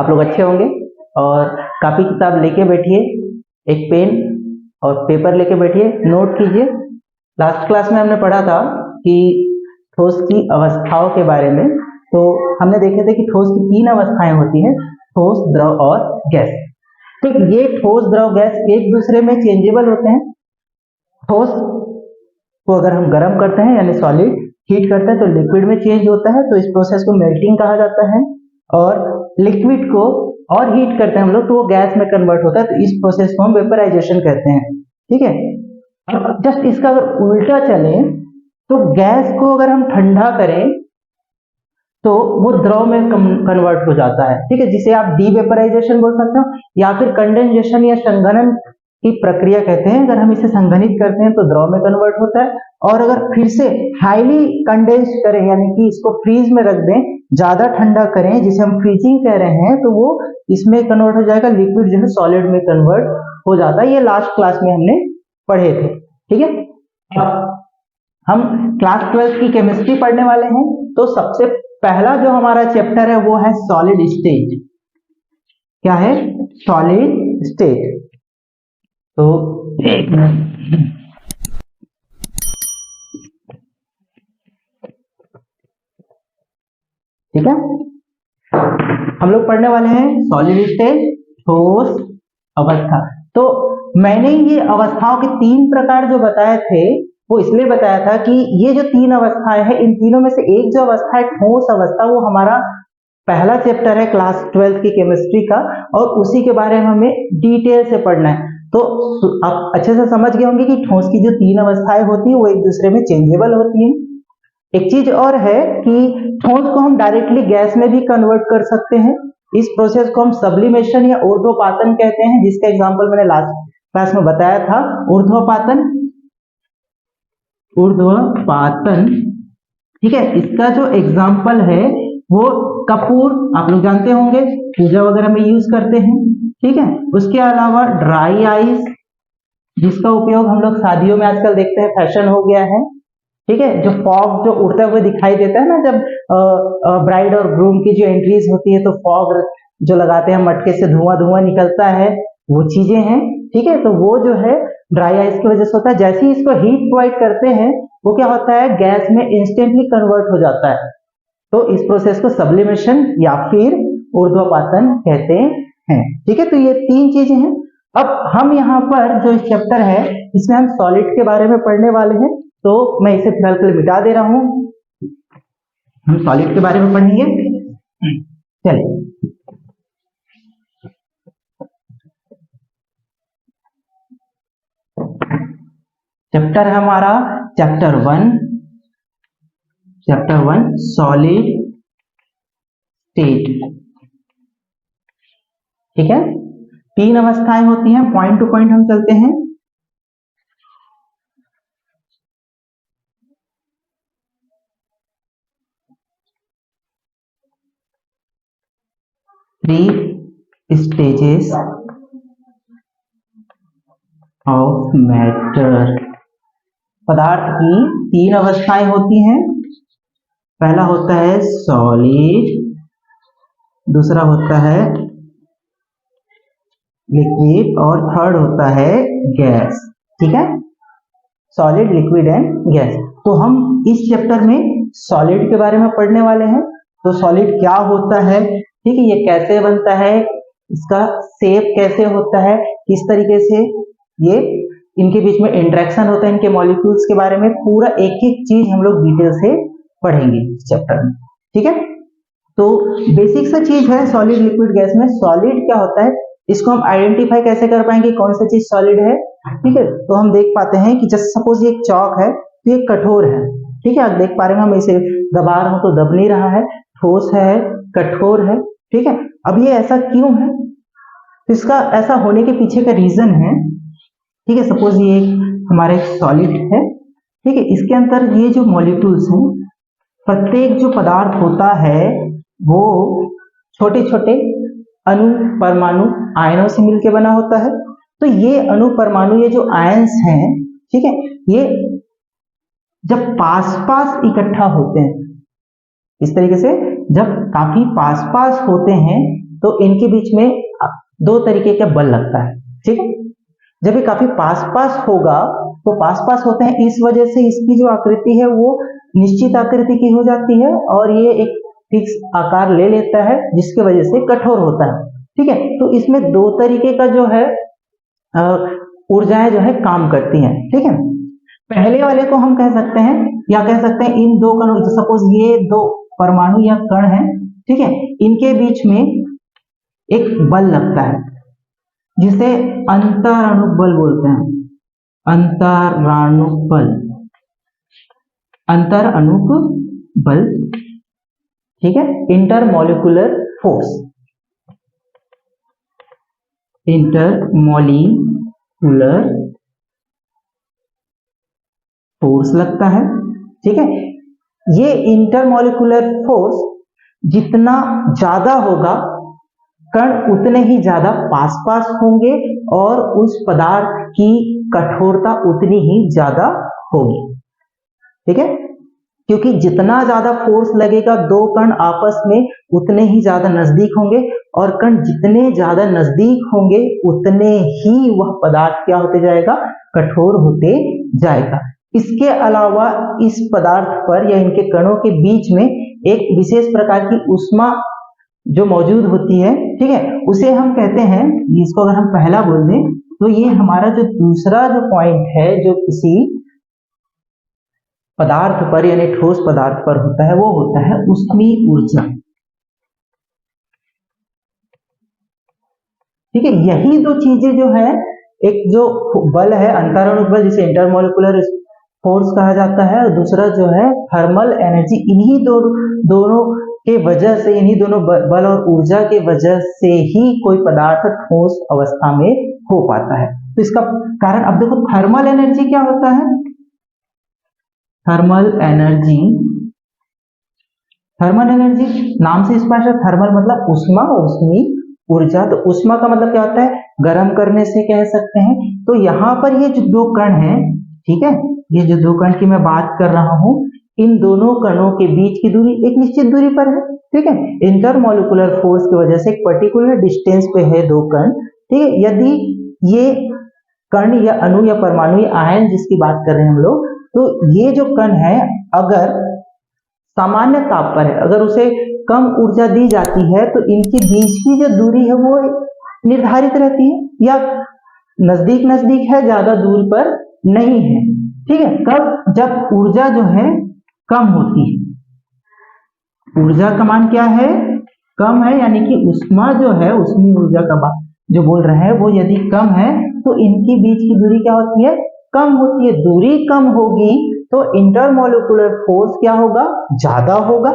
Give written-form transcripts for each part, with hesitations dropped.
आप लोग अच्छे होंगे और कॉपी किताब लेके बैठिए, एक पेन और पेपर लेके बैठिए, नोट कीजिए। लास्ट क्लास में हमने पढ़ा था कि ठोस की अवस्थाओं के बारे में। तो हमने देखे थे कि ठोस की 3 अवस्थाएं होती हैं, ठोस, द्रव और गैस। तो ये ठोस, द्रव, गैस एक दूसरे में चेंजेबल होते हैं। ठोस को अगर हम गर्म करते हैं यानी सॉलिड हीट करते हैं तो लिक्विड में चेंज होता है, तो इस प्रोसेस को मेल्टिंग कहा जाता है। और लिक्विड को और हीट करते हैं हम लोग तो वो गैस में कन्वर्ट होता है, तो इस प्रोसेस को हम वेपराइजेशन कहते हैं। ठीक है, अब जस्ट इसका अगर उल्टा चले तो गैस को अगर हम ठंडा करें तो वो द्रव में कन्वर्ट हो जाता है। ठीक है, जिसे आप डीवेपराइजेशन बोल सकते हो या फिर कंडेंसेशन या संघनन की प्रक्रिया कहते हैं। अगर हम इसे संघनित करते हैं तो द्रव में कन्वर्ट होता है, और अगर फिर से हाईली कंडेंस करें यानी कि इसको फ्रीज में रख दें, ज्यादा ठंडा करें जिसे हम फ्रीजिंग कह रहे हैं, तो वो इसमें कन्वर्ट हो जाएगा, लिक्विड जो है सॉलिड में कन्वर्ट हो जाता है। ये लास्ट क्लास में हमने पढ़े थे। ठीक है, अब हम क्लास 12 की केमिस्ट्री पढ़ने वाले हैं। तो सबसे पहला जो हमारा चैप्टर है वो है सॉलिड स्टेट। क्या है? Solid state. तो एक मिनट, ठीक है, हम लोग पढ़ने वाले हैं सॉलिड स्टेट, ठोस अवस्था। तो मैंने ये अवस्थाओं के 3 प्रकार जो बताए थे वो इसलिए बताया था कि ये जो 3 अवस्थाएं हैं, इन तीनों में से एक जो अवस्था है ठोस अवस्था, वो हमारा पहला चैप्टर है क्लास 12 की केमिस्ट्री का, और उसी के बारे में हमें डिटेल से पढ़ना है। तो आप अच्छे से समझ गए होंगे कि ठोस की जो 3 अवस्थाएं होती है वो एक दूसरे में चेंजेबल होती हैं। एक चीज और है कि ठोस को हम डायरेक्टली गैस में भी कन्वर्ट कर सकते हैं। इस प्रोसेस को हम सब्लिमेशन या ऊर्ध्वपातन कहते हैं, जिसका एग्जांपल मैंने लास्ट क्लास में बताया था, ऊर्ध्वपातन। ऊर्ध्वपातन, ठीक है, इसका जो एग्जांपल है वो कपूर, आप लोग जानते होंगे, पूजा वगैरह में यूज करते हैं। ठीक है, उसके अलावा ड्राई आइस, जिसका उपयोग हम लोग शादियों में आजकल देखते हैं, फैशन हो गया है। ठीक है, जो फॉग जो उड़ते हुए दिखाई देता है ना, जब ब्राइड और ग्रूम की जो एंट्रीज होती है तो फॉग जो लगाते हैं, मटके से धुआं धुआं निकलता है, वो चीजें हैं। ठीक है, तो वो जो है ड्राई आइस की वजह से होता है। जैसे ही इसको हीट प्रोवाइड करते हैं वो क्या होता है, गैस में इंस्टेंटली कन्वर्ट हो जाता है। तो इस प्रोसेस को सब्लिमेशन या फिर ऊर्ध्वपातन कहते हैं। ठीक है, तो ये 3 चीजें हैं। अब हम यहाँ पर जो चैप्टर है इसमें हम सॉलिड के बारे में पढ़ने वाले हैं, तो मैं इसे फिलहाल के लिए मिटा दे रहा हूं। हम सॉलिड के बारे में पढ़ेंगे। चलिए, चैप्टर है हमारा चैप्टर 1 सॉलिड स्टेट। ठीक है, 3 अवस्थाएं होती हैं, पॉइंट टू पॉइंट हम चलते हैं। Three stages of matter. पदार्थ की 3 अवस्थाएं होती हैं। पहला होता है सॉलिड, दूसरा होता है लिक्विड और थर्ड होता है गैस। ठीक है, सॉलिड, लिक्विड एंड गैस। तो हम इस चैप्टर में सॉलिड के बारे में पढ़ने वाले हैं। तो सॉलिड क्या होता है, ठीक है, ये कैसे बनता है, इसका शेप कैसे होता है, किस तरीके से ये इनके बीच में इंटरेक्शन होता है, इनके मॉलिक्यूल्स के बारे में पूरा एक एक चीज हम लोग डिटेल से पढ़ेंगे इस चैप्टर में। ठीक है, तो बेसिक सा चीज है सॉलिड, लिक्विड, गैस में। सॉलिड क्या होता है, इसको हम आइडेंटिफाई कैसे कर पाएंगे कौन सी चीज सॉलिड है। ठीक है, तो हम देख पाते हैं कि जैसे सपोज ये एक चौक है तो ये कठोर है। ठीक है, आप देख पा रहे हैं, हम इसे दबा रहा हूं तो दब नहीं रहा है, ठोस है, कठोर है। ठीक है, अब ये ऐसा क्यों है, तो इसका ऐसा होने के पीछे का रीजन है। ठीक है, सपोज ये हमारा एक सॉलिड है। ठीक है, इसके अंदर ये जो मॉलिक्यूल्स हैं, प्रत्येक जो पदार्थ होता है वो छोटे छोटे अणु, परमाणु, आयनों से मिलकर बना होता है। तो ये अणु, परमाणु, ये जो आयन्स हैं, ठीक है, ये जब पास पास इकट्ठा होते हैं, इस तरीके से जब काफी पास पास होते हैं तो इनके बीच में दो तरीके का बल लगता है, ठीक है। जब ये काफी पास पास होगा तो पास पास होते हैं, इस वजह से इसकी जो आकृति है वो निश्चित आकृति की हो जाती है और ये एक फिक्स आकार ले लेता है, जिसके वजह से कठोर होता है, ठीक है। तो इसमें दो तरीके का जो है ऊर्जाएं जो है काम करती हैं, ठीक है। पहले वाले को हम कह सकते हैं या कह सकते हैं इन दो कणों, सपोज ये दो परमाणु या कण है, ठीक है, इनके बीच में एक बल लगता है जिसे अंतराणु बल बोलते हैं, अंतराणु बल, अंतराणुक बल, ठीक है। इंटरमॉलिक्यूलर फोर्स, इंटरमॉलिक्यूलर फोर्स लगता है, ठीक है। ये इंटरमॉलिक्यूलर फोर्स जितना ज्यादा होगा कण उतने ही ज्यादा पास पास होंगे और उस पदार्थ की कठोरता उतनी ही ज्यादा होगी, ठीक है। क्योंकि जितना ज्यादा फोर्स लगेगा दो कण आपस में उतने ही ज्यादा नजदीक होंगे और कण जितने ज्यादा नजदीक होंगे उतने ही वह पदार्थ क्या होते जाएगा, कठोर होते जाएगा। इसके अलावा इस पदार्थ पर या इनके कणों के बीच में एक विशेष प्रकार की ऊष्मा जो मौजूद होती है, ठीक है, उसे हम कहते हैं, इसको अगर हम पहला बोल दें तो ये हमारा जो दूसरा जो पॉइंट है जो किसी पदार्थ पर यानी ठोस पदार्थ पर होता है वो होता है ऊष्मीय ऊर्जा, ठीक है। यही दो चीजें जो है, एक जो बल है अंतराणु बल जिसे इंटरमॉलिक्यूलर फोर्स कहा जाता है और दूसरा जो है थर्मल एनर्जी, इन्हीं दोनों के वजह से, इन्हीं दोनों बल और ऊर्जा के वजह से ही कोई पदार्थ ठोस अवस्था में हो पाता है। तो इसका कारण अब देखो थर्मल एनर्जी क्या होता है, थर्मल एनर्जी, थर्मल एनर्जी नाम से स्पष्ट है, थर्मल मतलब उष्मा और ऊष्मीय ऊर्जा। तो उष्मा का मतलब क्या होता है, गर्म करने से कह सकते हैं। तो यहाँ पर ये जो दो कण हैं, ठीक है, ये जो दो कण की मैं बात कर रहा हूं, इन दोनों कणों के बीच की दूरी एक निश्चित दूरी पर है, ठीक है। इंटरमॉलिक्यूलर फोर्स की वजह से एक पर्टिकुलर डिस्टेंस पे है दो कण, ठीक है। यदि ये कण या अणु या परमाणु या आयन जिसकी बात कर रहे हैं हम लोग, तो ये जो कण है अगर सामान्य ताप पर है, अगर उसे कम ऊर्जा दी जाती है तो इनके बीच की जो दूरी है वो निर्धारित रहती है या नजदीक नजदीक है, ज्यादा दूर पर नहीं है, ठीक है। कब, जब ऊर्जा जो है कम होती है, ऊर्जा का मान क्या है, कम है, यानी कि उष्मा जो है, उष्मीय ऊर्जा का बात जो बोल रहे हैं वो यदि कम है तो इनके बीच की दूरी क्या होती है, कम होती है। दूरी कम होगी तो इंटरमॉलिक्यूलर फोर्स क्या होगा, ज्यादा होगा,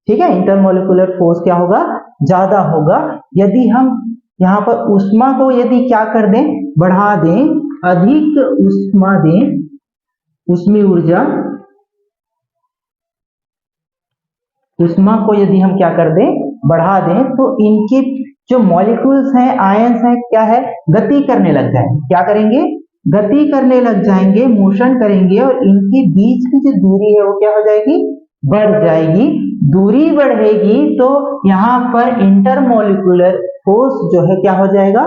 ठीक है। इंटरमॉलिक्यूलर फोर्स क्या होगा, ज्यादा होगा। यदि हम यहाँ पर उष्मा को यदि क्या कर दें, बढ़ा दें, अधिक उष्मा दें, उष्मीय ऊर्जा, उष्मा को यदि हम क्या कर दें, बढ़ा दें, तो इनके जो मॉलिक्यूल्स हैं, आयंस हैं, क्या है, गति करने लग जाएंगे। क्या करेंगे, गति करने लग जाएंगे, मोशन करेंगे और इनके बीच की जो दूरी है वो क्या हो जाएगी, बढ़ जाएगी। दूरी बढ़ेगी तो यहाँ पर इंटरमॉलिक्यूलर फोर्स जो है क्या हो जाएगा,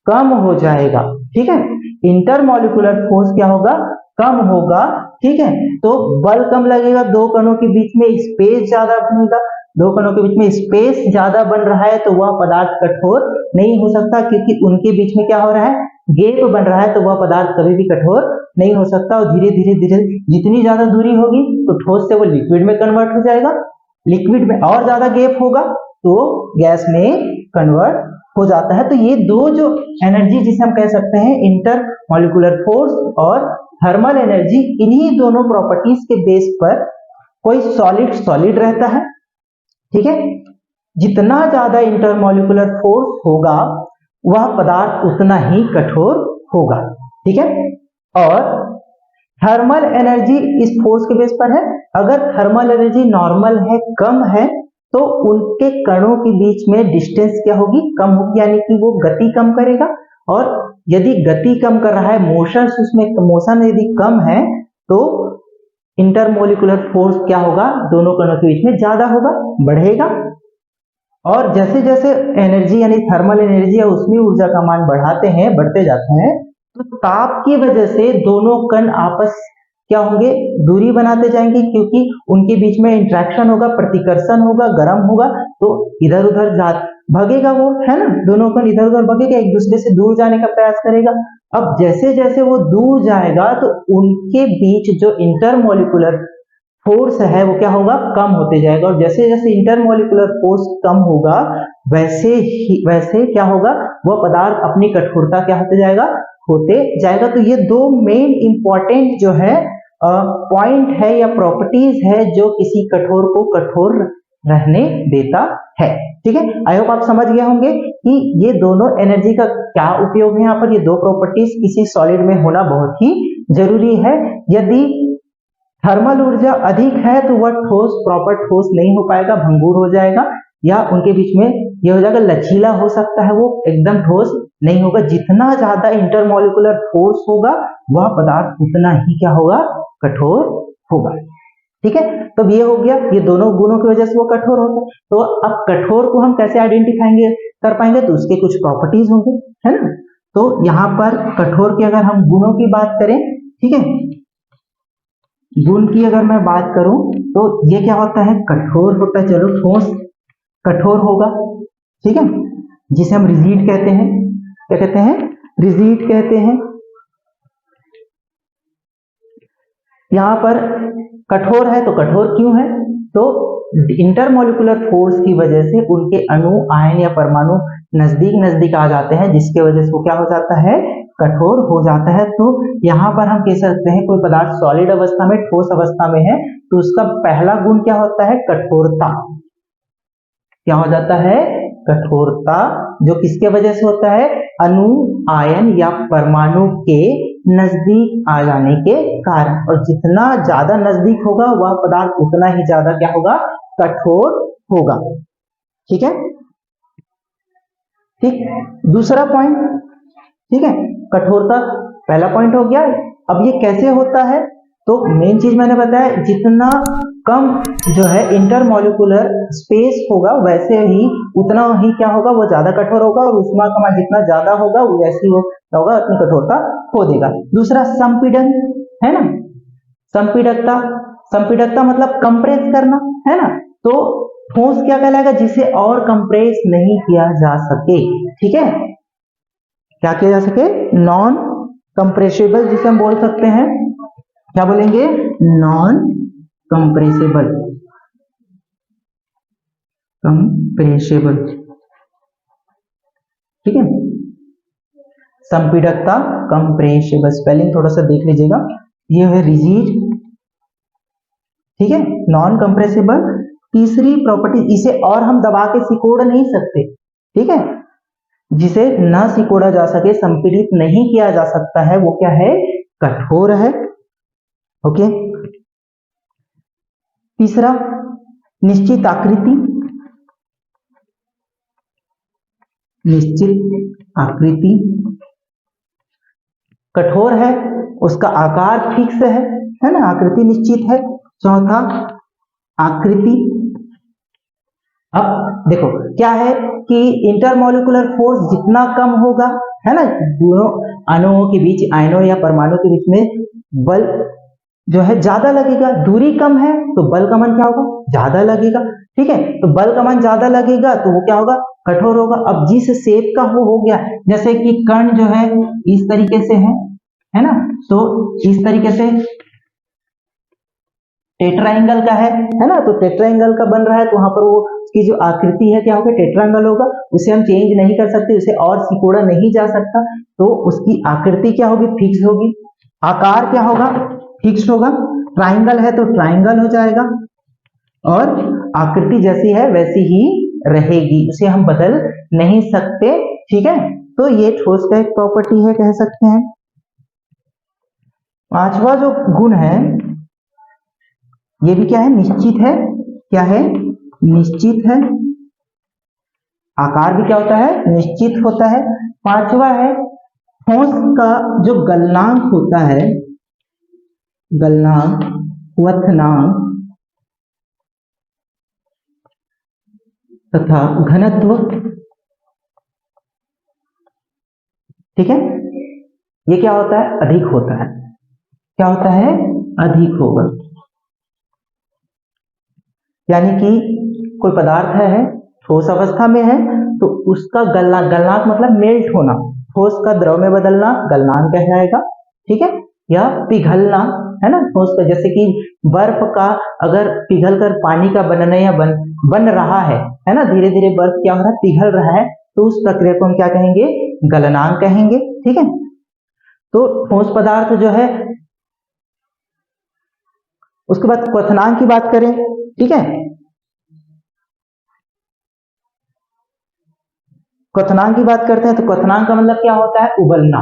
कम हो जाएगा, ठीक है। इंटरमॉलिक्यूलर फोर्स क्या होगा, कम होगा, ठीक है। तो बल कम लगेगा, दो कणों के बीच में स्पेस ज्यादा बनेगा, दो कणों के बीच में स्पेस ज्यादा बन रहा है तो वह पदार्थ कठोर नहीं हो सकता, क्योंकि उनके बीच में क्या हो रहा है, गैप बन रहा है, तो वह पदार्थ कभी भी कठोर नहीं हो सकता। और धीरे धीरे धीरे जितनी ज्यादा दूरी होगी तो ठोस से वो लिक्विड में कन्वर्ट हो जाएगा, लिक्विड में और ज्यादा गैप होगा तो गैस में कन्वर्ट हो जाता है। तो ये दो जो एनर्जी जिसे हम कह सकते हैं इंटरमॉलिक्यूलर फोर्स और थर्मल एनर्जी, इन्हीं दोनों प्रॉपर्टीज के बेस पर कोई सॉलिड रहता है, ठीक है। जितना ज्यादा इंटरमॉलिक्यूलर फोर्स होगा वह पदार्थ उतना ही कठोर होगा, ठीक है। और थर्मल एनर्जी इस फोर्स के बेस पर है। अगर थर्मल एनर्जी नॉर्मल है, कम है, तो उनके कणों के बीच में डिस्टेंस क्या होगी, कम होगी, यानी कि वो गति कम करेगा। और यदि गति कम कर रहा है, मोशन उसमें, मोशन यदि कम है तो इंटरमॉलिक्यूलर फोर्स क्या होगा, दोनों कणों के बीच में ज्यादा होगा, बढ़ेगा। और जैसे जैसे एनर्जी यानी थर्मल एनर्जी है उसमें ऊर्जा का मान बढ़ाते हैं, बढ़ते जाते हैं, तो ताप की वजह से दोनों कण आपस क्या होंगे, दूरी बनाते जाएंगे, क्योंकि उनके बीच में इंट्रैक्शन होगा, प्रतिकर्षण होगा, गर्म होगा, तो इधर उधर जा भगेगा वो, है ना, दोनों कण इधर उधर भगेगा, एक दूसरे से दूर जाने का प्रयास करेगा। अब जैसे जैसे वो दूर जाएगा तो उनके बीच जो इंटरमोलिकुलर फोर्स है वो क्या होगा, कम होते जाएगा, और जैसे जैसे इंटरमोलिकुलर फोर्स कम होगा वैसे क्या होगा, वह पदार्थ अपनी कठोरता क्या होते जाएगा। तो ये दो मेन इंपॉर्टेंट जो है पॉइंट है या प्रॉपर्टीज है जो किसी कठोर को कठोर रहने देता है। ठीक है, आई होप आप समझ गए होंगे कि ये दोनों एनर्जी का क्या उपयोग है। यहाँ पर ये दो प्रॉपर्टीज किसी सॉलिड में होना बहुत ही जरूरी है। यदि थर्मल ऊर्जा अधिक है तो वह ठोस प्रॉपर ठोस नहीं हो पाएगा, भंगुर हो जाएगा, या उनके बीच में ये हो जाएगा लचीला हो सकता है, वो एकदम ठोस नहीं होगा। जितना ज्यादा इंटरमोलिकुलर फोर्स होगा वह पदार्थ उतना ही क्या होगा, कठोर होगा। ठीक है, तो ये हो गया, ये दोनों गुणों की वजह से वो कठोर होता है। तो अब कठोर को हम कैसे आइडेंटिफाएंगे कर पाएंगे, तो उसके कुछ प्रॉपर्टीज होंगे, है ना। तो यहाँ पर कठोर के अगर हम गुणों की बात करें, ठीक है, गुण की अगर मैं बात करूं तो ये क्या होता है, कठोर होता है, चलो ठोस कठोर होगा, ठीक है, जिसे हम रिजिड कहते हैं। क्या कहते हैं, रिजिड कहते हैं। यहां पर कठोर है तो कठोर क्यों है, तो इंटरमोलिकुलर फोर्स की वजह से उनके अणु आयन या परमाणु नजदीक नजदीक आ जाते हैं, जिसके वजह से वो क्या हो जाता है, कठोर हो जाता है। तो यहाँ पर हम कह सकते हैं कोई पदार्थ सॉलिड अवस्था में ठोस अवस्था में है तो उसका पहला गुण क्या होता है, कठोरता। क्या हो जाता है, कठोरता, जो किसके वजह से होता है, अणु आयन या परमाणु के नजदीक आ जाने के कारण। और जितना ज्यादा नजदीक होगा वह पदार्थ उतना ही ज्यादा क्या होगा, कठोर होगा। ठीक है, ठीक, दूसरा पॉइंट, ठीक है, कठोरता पहला पॉइंट हो गया। अब ये कैसे होता है, तो मेन चीज मैंने बताया, जितना कम जो है इंटरमोलिकुलर स्पेस होगा वैसे ही उतना ही क्या होगा, वो ज्यादा कठोर होगा, और ऊष्मा का मान जितना ज्यादा होगा वैसे ही वो क्या होगा, अपनी कठोरता खो देगा। दूसरा संपीड़न है ना, संपीडकता, संपीडकता मतलब कंप्रेस करना, है ना। तो ठोस क्या कहलाएगा, जिसे और कंप्रेस नहीं किया जा सके। ठीक है, क्या किया जा सके, नॉन कंप्रेसिबल, जिसे हम बोल सकते हैं, क्या बोलेंगे, नॉन कंप्रेसिबल, कंप्रेसिबल। ठीक है, संपीडकता, कंप्रेसिबल, स्पेलिंग थोड़ा सा देख लीजिएगा, ये है रिजिड, ठीक है, नॉन कंप्रेसिबल। तीसरी प्रॉपर्टी, इसे और हम दबा के सिकोड़ नहीं सकते, ठीक है, जिसे न सिकोड़ा जा सके, संपीड़ित नहीं किया जा सकता है, वो क्या है, कठोर है। ओके, तीसरा निश्चित आकृति, निश्चित आकृति, कठोर है, उसका आकार फिक्स है ना, आकृति निश्चित है। चौथा आकृति, अब देखो क्या है कि इंटरमोलिकुलर फोर्स जितना कम होगा, है ना, दोनों अणुओं के बीच, आयनों या परमाणु के बीच में बल जो है ज्यादा लगेगा, दूरी कम है तो बल का मान क्या होगा, ज्यादा लगेगा। ठीक है, तो बल का मान ज्यादा लगेगा तो वो क्या होगा, कठोर होगा। अब जिस शेप का वो हो गया, जैसे कि कण जो है इस तरीके से है ना, तो इस तरीके से टेट्राएंगल का है ना, तो टेट्राएंगल का बन रहा है, तो वहां पर वो की जो आकृति है क्या होगा, टेट्राएंगल होगा, उसे हम चेंज नहीं कर सकते, उसे और सिकोड़ा नहीं जा सकता, तो उसकी आकृति क्या होगी, फिक्स होगी। आकार क्या होगा, फिक्स होगा। ट्राइंगल है तो ट्राइंगल हो जाएगा, और आकृति जैसी है वैसी ही रहेगी, उसे हम बदल नहीं सकते। ठीक है, तो ये ठोस का एक प्रॉपर्टी है, कह सकते हैं। पांचवा जो गुण है ये भी क्या है, निश्चित है। क्या है, निश्चित है। आकार भी क्या होता है, निश्चित होता है। पांचवा है ठोस का जो गलनांक होता है, गलनांक, क्वथनांक, तथा घनत्व, ठीक है, ये क्या होता है, अधिक होता है। क्या होता है, अधिक होगा। यानी कि कोई पदार्थ है ठोस अवस्था में है तो उसका गलनांक मतलब मेल्ट होना, ठोस का द्रव में बदलना गलनांक कहलाएगा, ठीक है, या पिघलना, है ना, ठोस का, जैसे कि बर्फ का अगर पिघल कर पानी का बनना या बन रहा है ना, धीरे धीरे बर्फ क्या हो रहा है, पिघल रहा है, तो उस प्रक्रिया को हम क्या कहेंगे, गलनांक कहेंगे, ठीक है। तो ठोस पदार्थ जो है, उसके बाद क्वथनांक की बात करें, ठीक है, क्वथनांक की बात करते हैं तो क्वथनांक का मतलब क्या होता है, उबलना,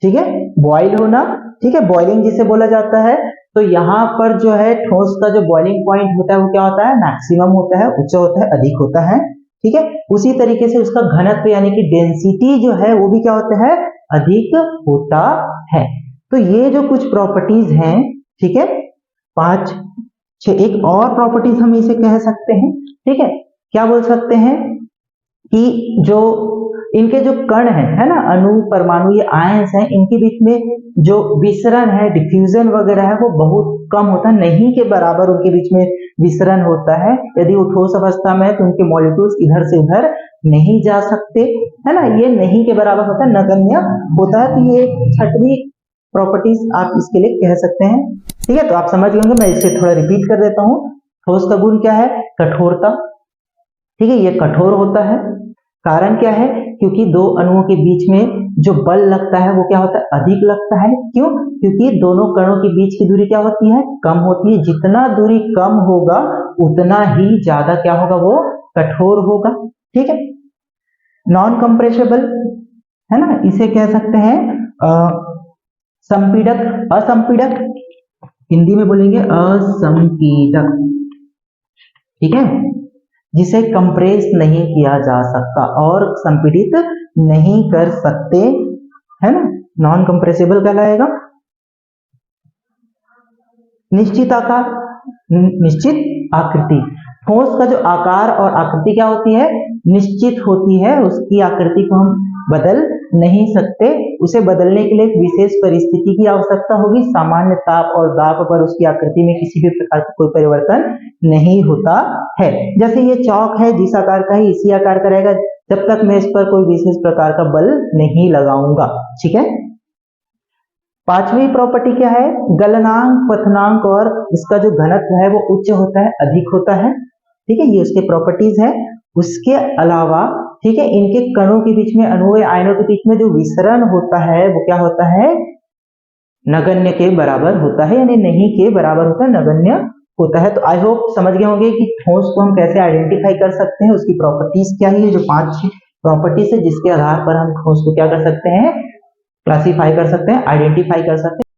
ठीक है, बॉयल होना, ठीक है, बॉइलिंग जिसे बोला जाता है। तो यहाँ पर जो है ठोस का जो बॉइलिंग पॉइंट होता है वो क्या होता है, मैक्सिमम होता है, उच्च होता है, अधिक होता है, ठीक है। उसी तरीके से उसका घनत्व यानी कि डेंसिटी जो है वो भी क्या होता है, अधिक होता है। तो ये जो कुछ प्रॉपर्टीज हैं, ठीक है, 5 6, एक और प्रॉपर्टीज हम इसे कह सकते हैं, ठीक है, क्या बोल सकते हैं कि जो इनके जो कण है ना, अणु परमाणु ये आयंस हैं, इनके बीच में जो विसरण है, डिफ्यूजन वगैरह है, वो बहुत कम होता है, नहीं के बराबर उनके बीच में विसरण होता है। यदि वो ठोस अवस्था में है तो उनके मॉलिक्यूल्स इधर से उधर नहीं जा सकते, है ना, ये नहीं के बराबर होता है, नगण्य होता है। तो ये 6वीं प्रॉपर्टीज आप इसके लिए कह सकते हैं, ठीक है। तो आप समझ लेंगे, मैं इसे थोड़ा रिपीट कर देता हूँ। ठोस का गुण क्या है, कठोरता, ठीक है, ये कठोर होता है। कारण क्या है, क्योंकि दो अणुओं के बीच में जो बल लगता है वो क्या होता है, अधिक लगता है। क्यों, क्योंकि दोनों कणों के बीच की दूरी क्या होती है, कम होती है। जितना दूरी कम होगा उतना ही ज्यादा क्या होगा, वो कठोर होगा, ठीक है। नॉन कंप्रेसिबल, है ना, इसे कह सकते हैं संपीडक, असंपीडक, हिंदी में बोलेंगे असंपीडक, ठीक है, जिसे कंप्रेस नहीं किया जा सकता और संपीड़ित नहीं कर सकते, है ना, नॉन कंप्रेसिबल कहलाएगा। निश्चित आकार, निश्चित आकृति, ठोस का जो आकार और आकृति क्या होती है, निश्चित होती है, उसकी आकृति को हम बदल नहीं सकते। उसे बदलने के लिए एक विशेष परिस्थिति की आवश्यकता होगी, सामान्य ताप और दाब पर उसकी आकृति में किसी भी प्रकार का कोई परिवर्तन नहीं होता है। जैसे ये चौक है, जिस आकार का है इसी आकार का रहेगा जब तक मैं इस पर कोई विशेष प्रकार का बल नहीं लगाऊंगा, ठीक है। 5वीं प्रॉपर्टी क्या है, गलनांक, क्वथनांक और इसका जो घनत्व है वो उच्च होता है, अधिक होता है, ठीक है, ये उसके प्रॉपर्टीज है। उसके अलावा, ठीक है, इनके कणों के बीच में, अणुओं या आयनों के बीच में जो विसरण होता है वो क्या होता है, नगण्य के बराबर होता है, यानी नहीं के बराबर होता है, नगण्य होता है। तो आई होप समझ गए होंगे कि ठोस को हम कैसे आइडेंटिफाई कर सकते हैं, उसकी प्रॉपर्टीज क्या है, जो 5 प्रॉपर्टीज है जिसके आधार पर हम ठोस को क्या कर सकते हैं, क्लासीफाई कर सकते हैं, आइडेंटिफाई कर सकते हैं।